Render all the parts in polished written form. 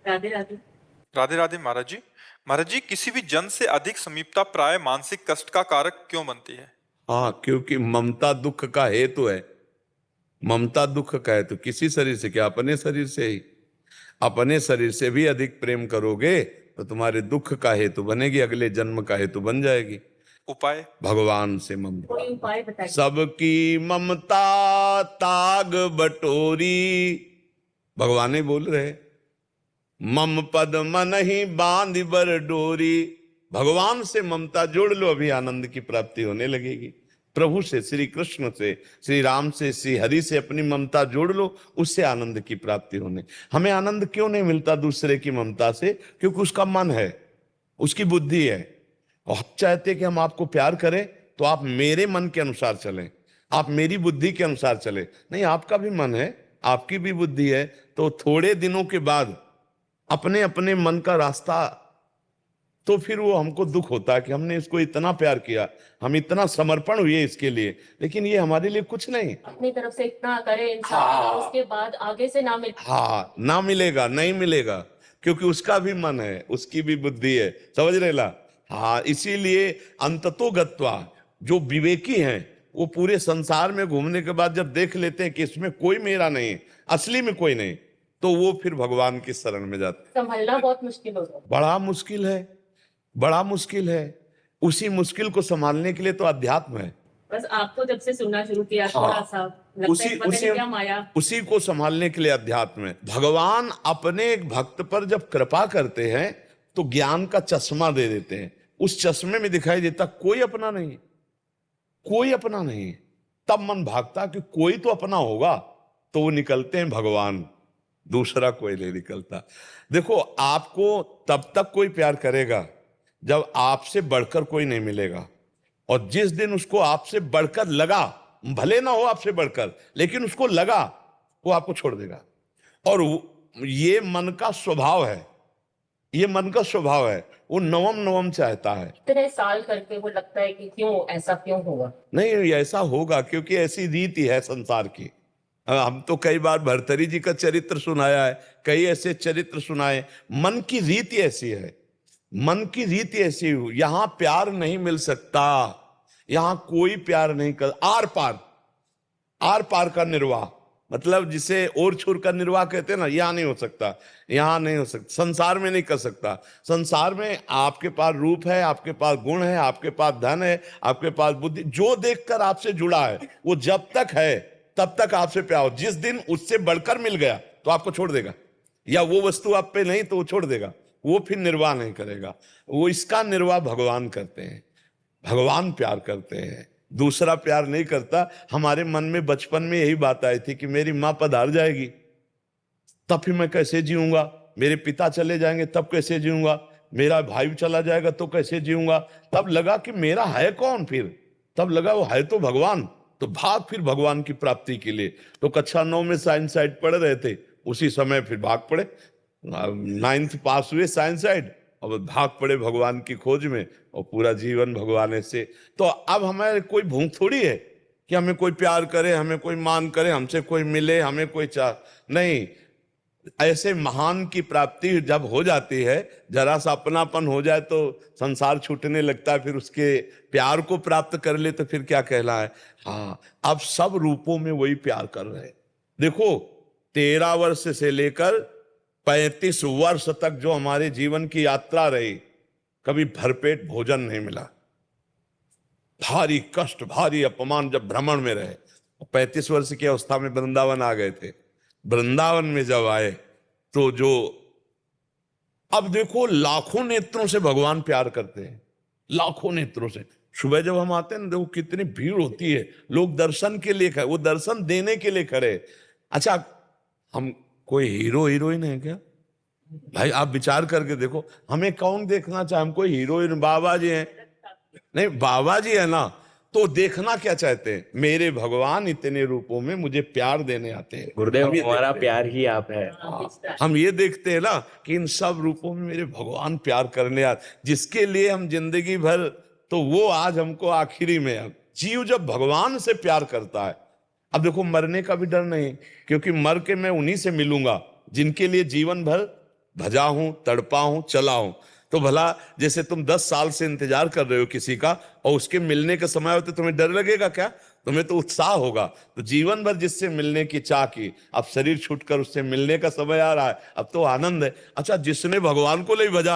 राधे राधे। राधे राधे महाराज जी। महाराज जी, किसी भी जन से अधिक समीपता प्राय मानसिक कष्ट का कारक क्यों बनती है? हाँ, क्योंकि ममता दुख का हेतु है। ममता दुख का हेतु किसी शरीर से क्या, अपने शरीर से ही। अपने शरीर से भी अधिक प्रेम करोगे तो तुम्हारे दुख का हेतु बनेगी, अगले जन्म का हेतु बन जाएगी। उपाय? भगवान से ममता। कोई उपाय बताइए। सबकी ममता ताग बटोरी, भगवान ही बोल रहे। मम पद मन ही बांध बर डोरी, भगवान से ममता जोड़ लो, अभी आनंद की प्राप्ति होने लगेगी। प्रभु से, श्री कृष्ण से, श्री राम से, श्री हरि से अपनी ममता जोड़ लो, उससे आनंद की प्राप्ति होने। हमें आनंद क्यों नहीं मिलता दूसरे की ममता से? क्योंकि उसका मन है, उसकी बुद्धि है। और हम चाहते कि हम आपको प्यार करें तो आप मेरे मन के अनुसार चलें, आप मेरी बुद्धि के अनुसार चले। नहीं, आपका भी मन है, आपकी भी बुद्धि है, तो थोड़े दिनों के बाद अपने अपने मन का रास्ता, तो फिर वो हमको दुख होता है कि हमने इसको इतना प्यार किया, हम इतना समर्पण हुए इसके लिए, लेकिन ये हमारे लिए कुछ नहीं। अपनी तरफ से इतना करे इंसान, हाँ। उसके बाद आगे से ना मिले। हाँ, ना मिलेगा, नहीं मिलेगा, क्योंकि उसका भी मन है, उसकी भी बुद्धि है। समझ रहे ला? हाँ, इसीलिए अंततो गत्वा जो विवेकी हैं वो पूरे संसार में घूमने के बाद जब देख लेते हैं कि इसमें कोई मेरा नहीं, असली में कोई नहीं, तो वो फिर भगवान की शरण में जाते हैं। संभलना बहुत मुश्किल हो जाता बड़ा मुश्किल है, बड़ा मुश्किल है। उसी मुश्किल को संभालने के लिए तो अध्यात्म है। है। बस आपको जब से सुनना शुरू किया थोड़ा सा लगता है उसी पता नहीं उसी क्या माया। उसी को संभालने के लिए अध्यात्म है। भगवान अपने एक भक्त पर जब कृपा करते हैं तो ज्ञान का चश्मा दे देते हैं। उस चश्मे में दिखाई देता कोई अपना नहीं, कोई अपना नहीं। तब मन भागता कि कोई तो अपना होगा, तो वो निकलते हैं भगवान, दूसरा कोई नहीं निकलता। देखो, आपको तब तक कोई प्यार करेगा जब आपसे बढ़कर कोई नहीं मिलेगा, और जिस दिन उसको आपसे बढ़कर लगा, भले ना हो आपसे बढ़कर, लेकिन उसको लगा, वो आपको छोड़ देगा। और ये मन का स्वभाव है, ये मन का स्वभाव है, वो नवम नवम चाहता है। इतने साल करके वो लगता है कि क्यों ऐसा क्यों हुआ। नहीं, ऐसा होगा क्योंकि ऐसी रीति है संसार की। हम तो कई बार भर्तरी जी का चरित्र सुनाया है, कई ऐसे चरित्र सुनाए। मन की रीति ऐसी है, मन की रीति ऐसी। यहां प्यार नहीं मिल सकता, यहां कोई प्यार नहीं कर। आर पार, आर पार का निर्वाह, मतलब जिसे ओर छोर का निर्वाह कहते हैं ना, यहां नहीं हो सकता, यहां नहीं हो सकता, संसार में नहीं कर सकता। संसार में आपके पास रूप है, आपके पास गुण है, आपके पास धन है, आपके पास बुद्धि, जो देखकर आपसे जुड़ा है वो जब तक है तब तक आपसे प्यार हो। जिस दिन उससे बढ़कर मिल गया तो आपको छोड़ देगा, या वो वस्तु आप पे नहीं तो वो छोड़ देगा, वो फिर निर्वाह नहीं करेगा। वो इसका निर्वाह भगवान करते हैं, भगवान प्यार करते हैं, दूसरा प्यार नहीं करता। हमारे मन में बचपन में यही बात आई थी कि मेरी मां पधार जाएगी तब फिर मैं कैसे जीऊंगा, मेरे पिता चले जाएंगे तब कैसे जीऊंगा, मेरा भाई चला जाएगा तो कैसे जीऊंगा। तब लगा कि मेरा है कौन, फिर तब लगा वो है तो भगवान। तो भाग फिर भगवान की प्राप्ति के लिए। तो कक्षा 9 में साइंस साइड पढ़ रहे थे, उसी समय फिर भाग पड़े, 9th पास हुए साइंस साइड, और भाग पड़े भगवान की खोज में, और पूरा जीवन भगवान से। तो अब हमारे कोई भूख थोड़ी है कि हमें कोई प्यार करे, हमें कोई मान करे, हमसे कोई मिले, हमें कोई चाह नहीं। ऐसे महान की प्राप्ति जब हो जाती है, जरा सा अपनापन हो जाए तो संसार छूटने लगता है। फिर उसके प्यार को प्राप्त कर ले तो फिर क्या कहना है। हाँ, अब सब रूपों में वही प्यार कर रहे हैं। देखो, 13 वर्ष से लेकर 35 वर्ष तक जो हमारे जीवन की यात्रा रही, कभी भरपेट भोजन नहीं मिला, भारी कष्ट, भारी अपमान। जब भ्रमण में रहे, 35 वर्ष की अवस्था में वृंदावन आ गए थे, वृंदावन में जब आए तो जो, अब देखो, लाखों नेत्रों से भगवान प्यार करते हैं, लाखों नेत्रों से। सुबह जब हम आते हैं ना, देखो कितनी भीड़ होती है, लोग दर्शन के लिए खड़े, वो दर्शन देने के लिए खड़े। अच्छा, हम कोई हीरो हीरोइन है क्या भाई? आप विचार करके देखो, हमें कौन देखना चाहे? हम कोई हीरोइन बाबा जी हैं? नहीं, बाबा जी है ना, तो देखना क्या चाहते हैं? मेरे भगवान इतने रूपों में मुझे प्यार देने आते हैं। गुरुदेव, हमारा देखते प्यार ही आप है। हम ये देखते हैं ना कि इन सब रूपों में मेरे भगवान प्यार करने आते, जिसके लिए हम जिंदगी भर, तो वो आज हमको आखिरी में। अब जीव जब भगवान से प्यार करता है, अब देखो, मरने का भी डर नहीं, क्योंकि मर के मैं उन्हीं से मिलूंगा जिनके लिए जीवन भर भजा हूं, तड़पा हूं, चला हूं। तो भला जैसे तुम 10 साल से इंतजार कर रहे हो किसी का, और उसके मिलने का समय हो तो तुम्हें डर लगेगा क्या? तुम्हें तो उत्साह होगा। तो जीवन भर जिससे मिलने की चाह की, अब शरीर छूटकर उससे मिलने का समय आ रहा है, अब तो आनंद है। अच्छा, जिसने भगवान को नहीं भजा,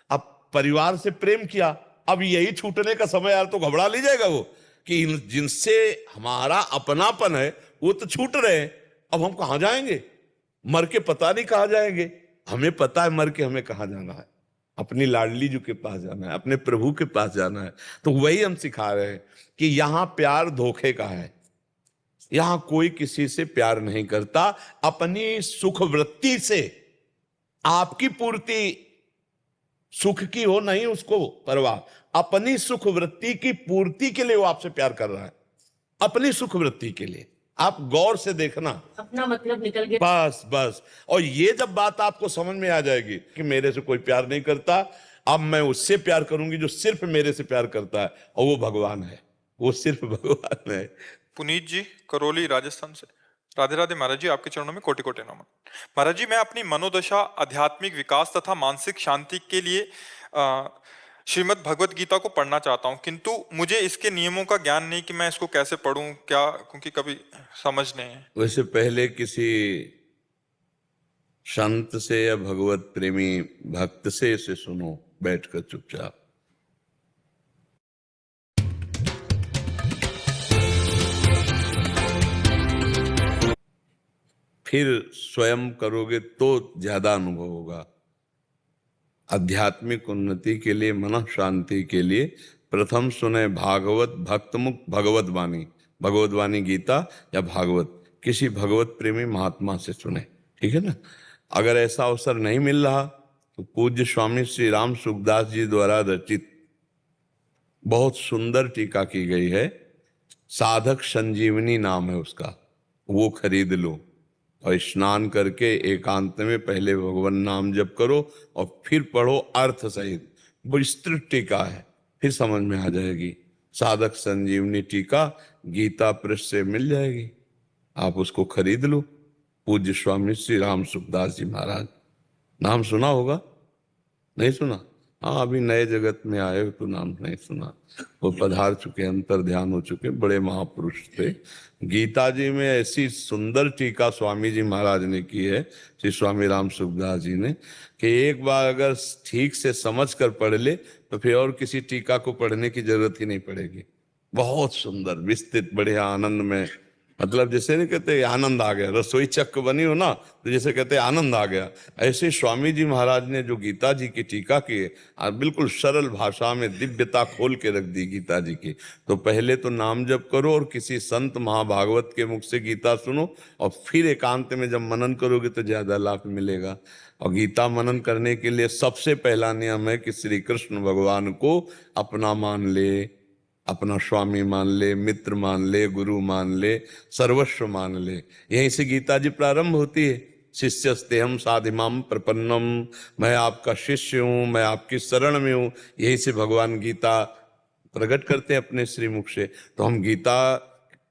अब परिवार से प्रेम किया, अब यही छूटने का समय यार, तो घबरा ले जाएगा वो कि जिनसे हमारा अपनापन है वो तो छूट रहे हैं, अब हम कहां जाएंगे? मर के पता नहीं कहां जाएंगे। हमें पता है मर के हमें कहां जाना है, अपनी लाडली जी के पास जाना है, अपने प्रभु के पास जाना है। तो वही हम सिखा रहे हैं कि यहां प्यार धोखे का है, यहां कोई किसी से प्यार नहीं करता। अपनी सुख वृत्ति से आपकी पूर्ति सुख की हो नहीं उसको परवाह, अपनी सुख वृत्ति की पूर्ति के लिए वो आपसे प्यार कर रहा है, अपनी सुख वृत्ति के लिए। आप गौर से देखना, अपना मतलब निकल गया। बस बस। और ये जब बात आपको समझ में आ जाएगी कि मेरे से कोई प्यार नहीं करता, अब मैं उससे प्यार करूंगी जो सिर्फ मेरे से प्यार करता है, और वो भगवान है, वो सिर्फ भगवान है। पुनीत जी, करौली, राजस्थान से। राधे राधे महाराज जी, आपके चरणों में कोटि कोटि नमन। महाराज जी, मैं अपनी मनोदशा, आध्यात्मिक विकास तथा मानसिक शांति के लिए श्रीमद् भगवत गीता को पढ़ना चाहता हूँ, किंतु मुझे इसके नियमों का ज्ञान नहीं कि मैं इसको कैसे पढूं, क्या, क्योंकि कभी समझ नहीं है। वैसे पहले किसी संत से या भगवत प्रेमी भक्त से इसे सुनो बैठकर चुपचाप। फिर स्वयं करोगे तो ज्यादा अनुभव होगा। आध्यात्मिक उन्नति के लिए, मन शांति के लिए प्रथम सुने भागवत भक्तमुख भगवत वाणी, भगवत वाणी गीता या भागवत, किसी भगवत प्रेमी महात्मा से सुने, ठीक है ना। अगर ऐसा अवसर नहीं मिल रहा तो पूज्य स्वामी श्री राम सुखदास जी द्वारा रचित बहुत सुंदर टीका की गई है, साधक संजीवनी नाम है उसका, वो खरीद लो और स्नान करके एकांत में पहले भगवान नाम जप करो और फिर पढ़ो अर्थ सहित। विस्तृत टीका है, फिर समझ में आ जाएगी। साधक संजीवनी टीका गीता प्रेस से मिल जाएगी, आप उसको खरीद लो। पूज्य स्वामी श्री राम सुखदास जी महाराज, नाम सुना होगा, नहीं सुना? हाँ, अभी नए जगत में आए हो तो नाम नहीं सुना। वो पधार चुके, अंतर ध्यान हो चुके, बड़े महापुरुष थे। गीता जी में ऐसी सुंदर टीका स्वामी जी महाराज ने की है, श्री स्वामी राम सुखदास जी ने, कि एक बार अगर ठीक से समझ कर पढ़ ले तो फिर और किसी टीका को पढ़ने की जरूरत ही नहीं पड़ेगी। बहुत सुंदर, विस्तृत, बढ़िया, आनंद में, मतलब जैसे नहीं कहते आनंद आ गया, रसोई चक्क बनी हो ना, तो जैसे कहते आनंद आ गया, ऐसे स्वामी जी महाराज ने जो गीता जी की टीका की है, बिल्कुल सरल भाषा में दिव्यता खोल के रख दी गीता जी की। तो पहले तो नाम जप करो और किसी संत महाभागवत के मुख से गीता सुनो, और फिर एकांत में जब मनन करोगे तो ज्यादा लाभ मिलेगा। और गीता मनन करने के लिए सबसे पहला नियम है कि श्री कृष्ण भगवान को अपना मान ले, अपना स्वामी मान ले, मित्र मान ले, गुरु मान ले, सर्वस्व मान ले। यहीं से गीता जी प्रारंभ होती है, शिष्यस्तेहम साधिमाम प्रपन्नम, मैं आपका शिष्य हूं, मैं आपकी शरण में हूं। यहीं से भगवान गीता प्रकट करते हैं अपने श्रीमुख से। तो हम गीता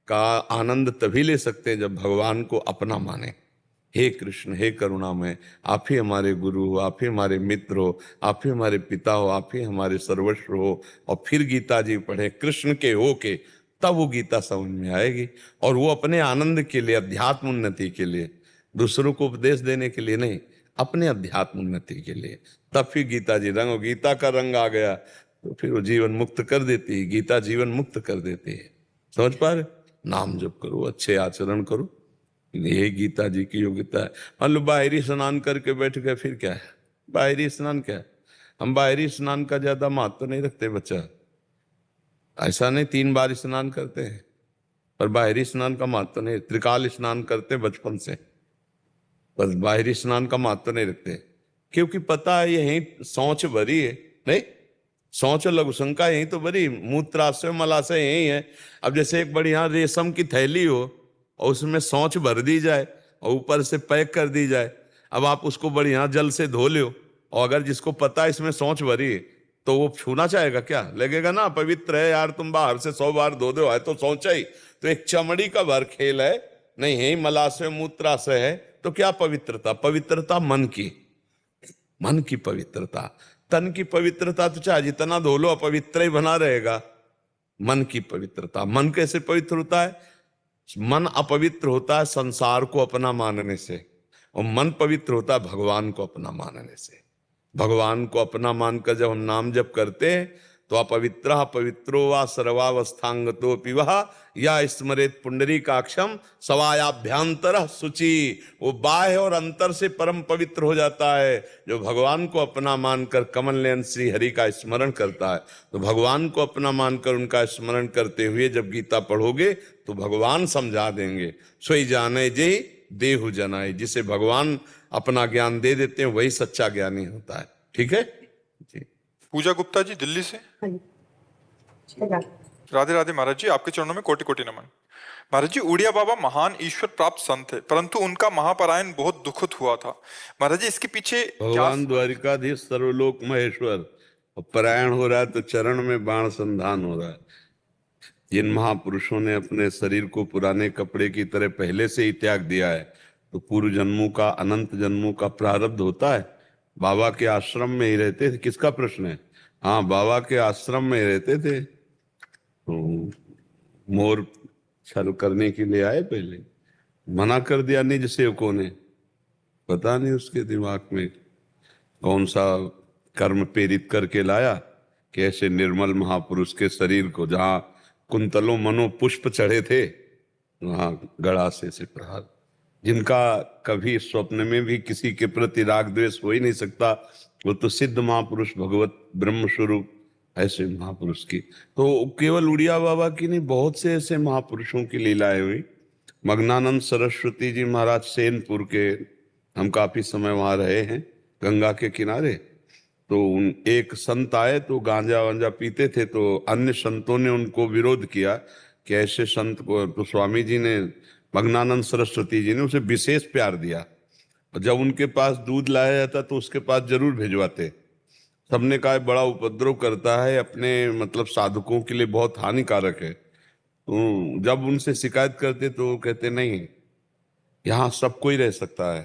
का आनंद तभी ले सकते हैं जब भगवान को अपना माने। हे कृष्ण, हे करुणामय, आप ही हमारे गुरु हो, आप ही हमारे मित्र हो, आप ही हमारे पिता हो, आप ही हमारे सर्वस्व हो। और फिर गीता जी पढ़े कृष्ण के हो के, तब वो गीता समझ में आएगी। और वो अपने आनंद के लिए, अध्यात्म उन्नति के लिए, दूसरों को उपदेश देने के लिए नहीं, अपने अध्यात्म उन्नति के लिए। तब फिर गीता जी रंग, गीता का रंग आ गया तो फिर वो जीवन मुक्त कर देती है, गीता जीवन मुक्त कर देती है। समझ पा रहे? नाम जप करो, अच्छे आचरण करो, ये गीता जी की योग्यता है। मान लो बाहरी स्नान करके बैठ गए, फिर क्या है? बाहरी स्नान क्या है? हम बाहरी स्नान का ज्यादा महत्व तो नहीं रखते बच्चा, ऐसा नहीं 3 बार स्नान करते हैं, पर बाहरी स्नान का महत्व नहीं। त्रिकाल स्नान करते बचपन से, बस बाहरी स्नान का महत्व नहीं रखते, क्योंकि पता है यही शौच भरी है, नहीं शौच लघु शंका यही तो भरी, मूत्राशय मलाशय यही है। अब जैसे एक बढ़िया रेशम की थैली हो और उसमें शौच भर दी जाए और ऊपर से पैक कर दी जाए, अब आप उसको बढ़िया जल से धो लो, और अगर जिसको पता है इसमें शौच भरी है तो वो छूना चाहेगा क्या? लगेगा ना पवित्र है यार, तुम बाहर से 100 बार धो दो, है तो शौचा ही। तो एक चमड़ी का भर खेल है, नहीं है मलाशय मूत्राशय है, तो क्या पवित्रता? पवित्रता मन की, मन की पवित्रता। तन की पवित्रता तो चाहे जितना धो लो अपवित्र ही बना रहेगा। मन की पवित्रता, मन कैसे पवित्र होता है? मन अपवित्र होता है संसार को अपना मानने से, और मन पवित्र होता है भगवान को अपना मानने से। भगवान को अपना मानकर जब हम नाम जप करते हैं तो अपवित्र पवित्रो वा सर्वावस्थांगतो पिवह या स्मरेत पुंडरीकाक्षम सवायाभ्यांतर शुचि। वो बाह्य और अंतर से परम पवित्र हो जाता है जो भगवान को अपना मानकर कमल नयन श्री हरि का स्मरण करता है। तो भगवान को अपना मानकर उनका स्मरण करते हुए जब गीता पढ़ोगे तो भगवान समझा देंगे। सोई जाने जे देहु जनाए, जिसे भगवान अपना ज्ञान दे देते हैं वही सच्चा ज्ञानी होता है। ठीक है जी। पूजा गुप्ता जी दिल्ली से। हाँ जी। राधे राधे महाराज जी, आपके चरणों में कोटि कोटि नमन। महाराज जी, उड़िया बाबा महान ईश्वर प्राप्त संत थे, परंतु उनका महापरायण बहुत दुखद हुआ था। महाराज जी, इसके पीछे भगवान द्वारिकाधीश सर्वलोक महेश्वर परायण हो रहा है तो चरण में बाण संधान हो रहा है। जिन महापुरुषों ने अपने शरीर को पुराने कपड़े की तरह पहले से ही त्याग दिया है तो पूर्व जन्मों का, अनंत जन्मों का प्रारब्ध होता है। बाबा के आश्रम में ही रहते थे। किसका प्रश्न है? हाँ, बाबा के आश्रम में ही रहते थे। तो मोर छल करने के लिए आए, पहले मना कर दिया निज सेवकों ने। पता नहीं उसके दिमाग में कौन सा कर्म प्रेरित करके लाया कि ऐसे निर्मल महापुरुष के शरीर को, जहां कुंतलों मनो पुष्प चढ़े थे, वहां गड़ा से प्रहार। जिनका कभी स्वप्न में भी किसी के प्रति राग द्वेष हो ही नहीं सकता, वो तो सिद्ध महापुरुष, भगवत ब्रह्म स्वरूप ऐसे महापुरुष की। तो केवल उड़िया बाबा की नहीं, बहुत से ऐसे महापुरुषों की लीलाएं हुई। मग्नानंद सरस्वती जी महाराज सेनपुर के, हम काफी समय वहां रहे हैं गंगा के किनारे। तो एक संत आए तो गांजा वांजा पीते थे, तो अन्य संतों ने उनको विरोध किया कि ऐसे संत को, तो स्वामी जी ने, मग्नानंद सरस्वती जी ने उसे विशेष प्यार दिया। और जब उनके पास दूध लाया जाता तो उसके पास जरूर भिजवाते। सबने कहा बड़ा उपद्रव करता है, अपने मतलब साधकों के लिए बहुत हानिकारक है। तो जब उनसे शिकायत करते तो वो कहते नहीं, यहाँ सब कोई रह सकता है,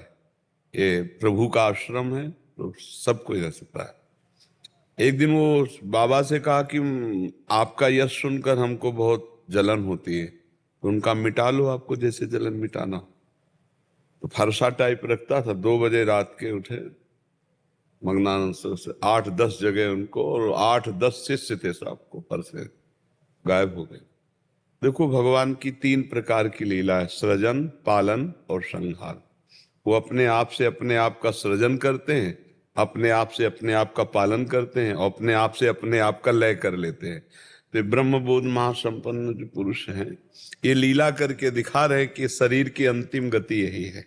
ये प्रभु का आश्रम है तो सब कोई रह सकता है। एक दिन वो बाबा से कहा कि आपका यश सुनकर हमको बहुत जलन होती है, तो उनका मिटा लो, आपको जैसे जलन मिटाना। तो फरसा टाइप रखता था। 2 बजे रात के उठे मग्नानंद से 8-10 जगह उनको, और 8-10 शिष्य थे, सबको फरसे गायब हो गए। देखो, भगवान की 3 प्रकार की लीला है, सृजन, पालन और संहार। वो अपने आप से अपने आप का सृजन करते हैं, अपने आप से अपने आप का पालन करते हैं, और अपने आप से अपने आप का लय कर लेते हैं। तो ब्रह्मबोध महासंपन्न जो पुरुष हैं, ये लीला करके दिखा रहे कि शरीर की अंतिम गति यही है,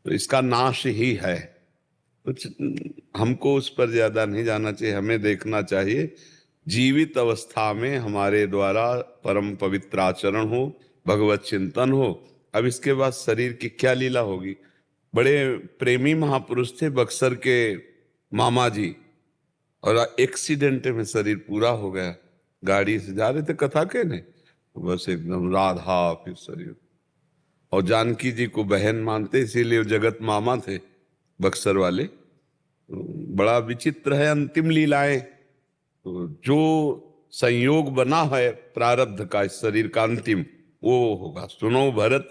तो इसका नाश ही है। कुछ हमको उस पर ज्यादा नहीं जाना चाहिए। हमें देखना चाहिए जीवित अवस्था में हमारे द्वारा परम पवित्र आचरण हो, भगवत चिंतन हो। अब इसके बाद शरीर की क्या लीला होगी। बड़े प्रेमी महापुरुष थे बक्सर के मामा जी, और एक्सीडेंट में शरीर पूरा हो गया। गाड़ी से जा रहे थे कथा कहने, बस एकदम राधा फिर शरीर। और जानकी जी को बहन मानते, इसीलिए जगत मामा थे बक्सर वाले। बड़ा विचित्र है अंतिम लीलाएं। तो जो संयोग बना है प्रारब्ध का, इस शरीर का अंतिम, वो होगा। सुनो भरत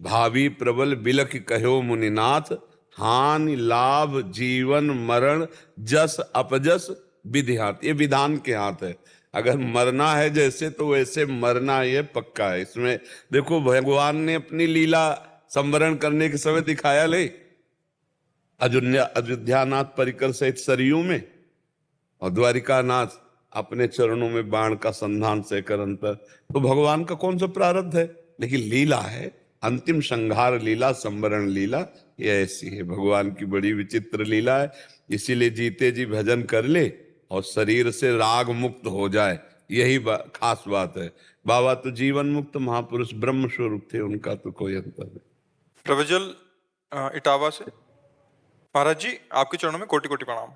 भावी प्रबल बिलख कहो मुनिनाथ, हानि लाभ जीवन मरण जस अपजस विधि हाथ। ये विधान के हाथ है। अगर मरना है जैसे तो वैसे मरना ये पक्का है। इसमें देखो, भगवान ने अपनी लीला संवरण करने के समय दिखाया ले, अयोध्यानाथ परिकर सहित सरयू में, और द्वारिकानाथ अपने चरणों में बाण का संधान से कर अंतर। तो भगवान का कौन सा प्रारब्ध है, लेकिन लीला है। अंतिम संहार लीला, संवरण लीला, ये ऐसी है। भगवान की बड़ी विचित्र लीला है। इसीलिए जीते जी भजन कर ले और शरीर से राग मुक्त हो जाए, यही खास बात है। बाबा तो जीवन मुक्त महापुरुष ब्रह्म स्वरूप थे, उनका तो कोई अंतर नहीं। प्रवजल इटावा से। महाराज जी, आपके चरणों में कोटि कोटि प्रणाम।